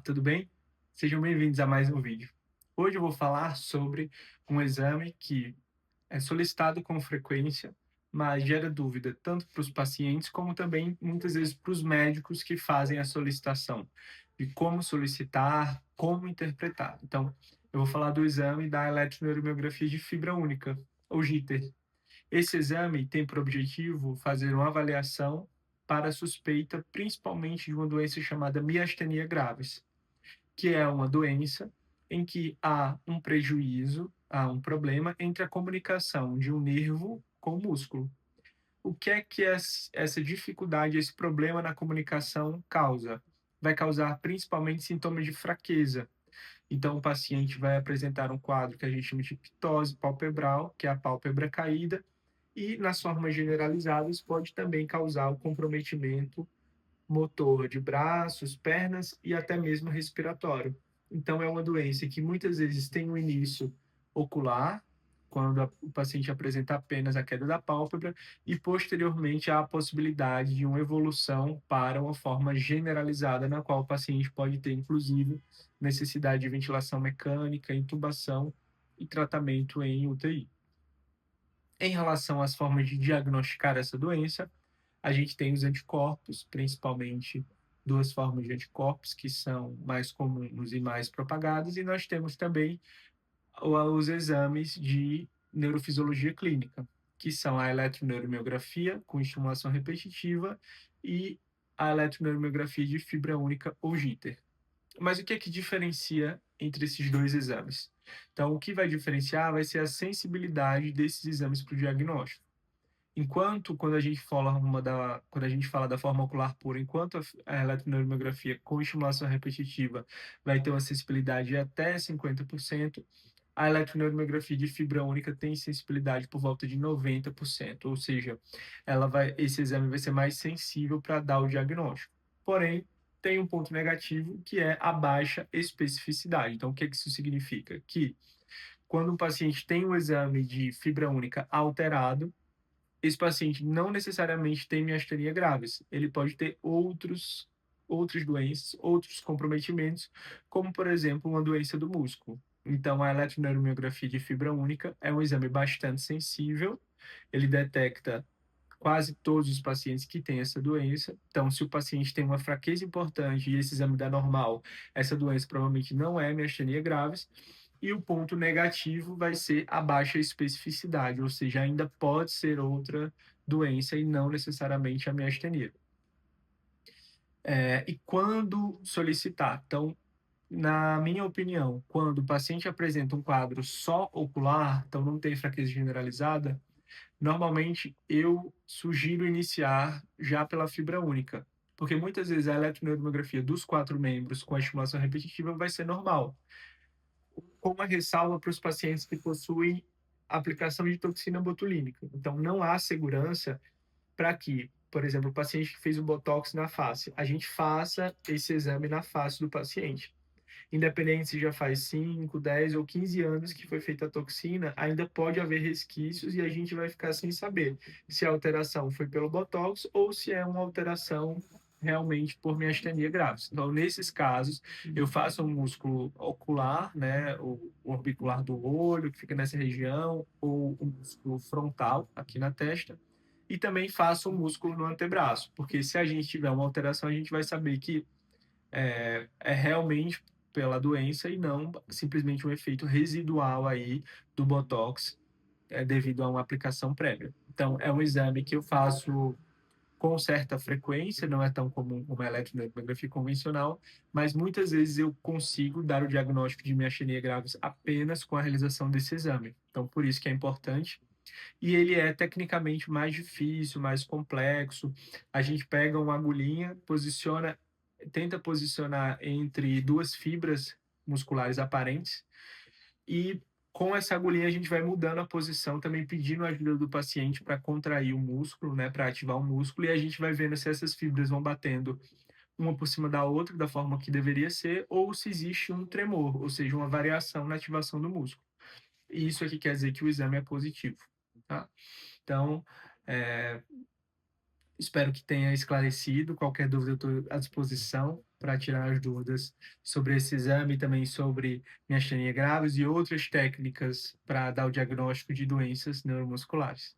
tudo bem? Sejam bem-vindos a mais um vídeo. Hoje eu vou falar sobre um exame que é solicitado com frequência, mas gera dúvida tanto para os pacientes como também muitas vezes para os médicos que fazem a solicitação, de como solicitar, como interpretar. Então, eu vou falar do exame da eletroneuromiografia de fibra única, ou JITER. Esse exame tem por objetivo fazer uma avaliação para a suspeita principalmente de uma doença chamada miastenia gravis, que é uma doença em que há um prejuízo, há um problema entre a comunicação de um nervo com o músculo. O que é essa dificuldade, esse problema na comunicação causa? Vai causar principalmente sintomas de fraqueza. Então, o paciente vai apresentar um quadro que a gente chama de ptose palpebral, que é a pálpebra caída, e nas formas generalizadas pode também causar o comprometimento motor de braços, pernas e até mesmo respiratório. Então, é uma doença que muitas vezes tem um início ocular, quando o paciente apresenta apenas a queda da pálpebra, e posteriormente há a possibilidade de uma evolução para uma forma generalizada, na qual o paciente pode ter, inclusive, necessidade de ventilação mecânica, intubação e tratamento em UTI. Em relação às formas de diagnosticar essa doença, a gente tem os anticorpos, principalmente duas formas de anticorpos que são mais comuns e mais propagadas, e nós temos também os exames de neurofisiologia clínica, que são a eletroneuromiografia com estimulação repetitiva e a eletroneuromiografia de fibra única ou JITER. Mas o que é que diferencia entre esses dois exames? Então, o que vai diferenciar vai ser a sensibilidade desses exames para o diagnóstico. Enquanto quando a gente fala da forma ocular pura, enquanto a eletroneuromiografia com estimulação repetitiva vai ter uma sensibilidade de até 50%, a eletroneuromiografia de fibra única tem sensibilidade por volta de 90%, ou seja, esse exame vai ser mais sensível para dar o diagnóstico. Porém, tem um ponto negativo que é a baixa especificidade. Então, o que que isso significa? Que quando um paciente tem um exame de fibra única alterado, esse paciente não necessariamente tem miastenia graves, ele pode ter outras doenças, outros comprometimentos, como, por exemplo, uma doença do músculo. Então, a eletroneuromiografia de fibra única é um exame bastante sensível, ele detecta quase todos os pacientes que têm essa doença. Então, se o paciente tem uma fraqueza importante e esse exame dá normal, essa doença provavelmente não é miastenia graves. E o ponto negativo vai ser a baixa especificidade, ou seja, ainda pode ser outra doença e não necessariamente a miastenia. E quando solicitar? Então, na minha opinião, quando o paciente apresenta um quadro só ocular, então não tem fraqueza generalizada, normalmente eu sugiro iniciar já pela fibra única, porque muitas vezes a eletroneuromiografia dos 4 membros com a estimulação repetitiva vai ser normal, com uma ressalva para os pacientes que possuem aplicação de toxina botulínica. Então, não há segurança para que, por exemplo, o paciente que fez o botox na face, a gente faça esse exame na face do paciente. Independente se já faz 5, 10 ou 15 anos que foi feita a toxina, ainda pode haver resquícios e a gente vai ficar sem saber se a alteração foi pelo botox ou se é uma alteração realmente por miastenia graves. Então, nesses casos, eu faço um músculo ocular, né, o orbicular do olho, que fica nessa região, ou o músculo frontal, aqui na testa, e também faço um músculo no antebraço, porque se a gente tiver uma alteração, a gente vai saber que é realmente pela doença e não simplesmente um efeito residual aí do Botox, devido a uma aplicação prévia. Então, é um exame que eu faço com certa frequência, não é tão comum como a eletroneuromiografia convencional, mas muitas vezes eu consigo dar o diagnóstico de miastenia gravis apenas com a realização desse exame. Então, por isso que é importante. E ele é tecnicamente mais difícil, mais complexo. A gente pega uma agulhinha, tenta posicionar entre duas fibras musculares aparentes e com essa agulhinha a gente vai mudando a posição, também pedindo a ajuda do paciente para contrair o músculo, né, para ativar o músculo, e a gente vai vendo se essas fibras vão batendo uma por cima da outra, da forma que deveria ser, ou se existe um tremor, ou seja, uma variação na ativação do músculo. E isso aqui quer dizer que o exame é positivo, tá? Então, espero que tenha esclarecido. Qualquer dúvida eu estou à disposição para tirar as dúvidas sobre esse exame, também sobre miastenia graves e outras técnicas para dar o diagnóstico de doenças neuromusculares.